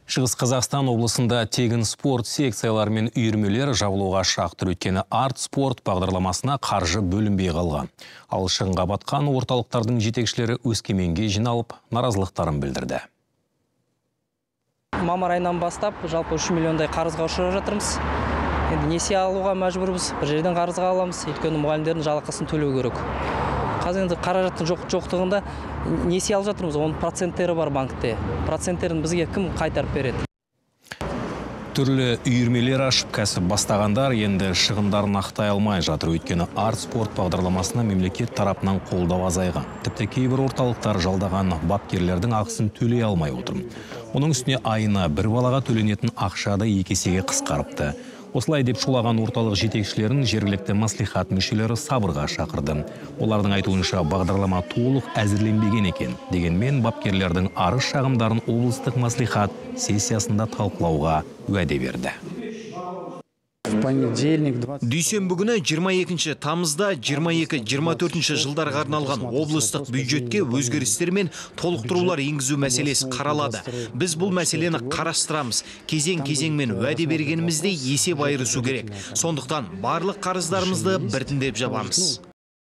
Шығыс Қазақстан облысында тегін спорт секциялар мен үйірмелер жабылуға шақ тұр. Өйткені арт спорт бағдарламасына қаржы бөлінбей қалған. Ал шығынға батқан орталықтардың жетекшілері Өскеменге жиналып, наразылықтарын білдірді. Мамыр айынан бастап жалпы 3 миллиондай қарызға ұшырап жатырмыз. Енді несие алуға мәжбүрміз, бір жерден қарызға аламыз, өйткені мұғалімдердің жалақысын төлеу керек. Қазір енді қаражаттың жоқтығында несие алып жатырмыз, оның проценттері бар банкте. Проценттерін бізге кім қайтарып береді? Түрлі үйірмелер ашып кәсіп бастағандар енді шығындарын ақтай алмай жатыр. Өйткені арт спорт бағдарламасына мемлекет тарапынан қолдау азайған. Тіпті кейбір орталықтар жалдаған бапкерлердің ақысын төлей алмай отыр. Оның үстіне айына бір балаға төленетін ақша да 2 есеге қысқарыпты. Осылай деп шулаған орталық жетекшілерін жергілікті мәслихат мүшелері сабырға шақырды. Олардың айтуынша бағдарлама толық әзірленбеген екен. Дегенмен бапкерлердің арыз шағымдарын облыстық мәслихат сессиясында талқылауға уәде берді. Дүйсенбі күні 22 тамызда 22-24 жылдарға арналған облыстық бюджетке өзгерістер мен толықтырулар енгізу мәселесі қаралады. Біз бұл мәселені қарастырамыз. Кезең-кезеңмен уәде бергенімізде есеп айырысу керек. Сондықтан барлық қарыздарымызды біртіндеп жабамыз.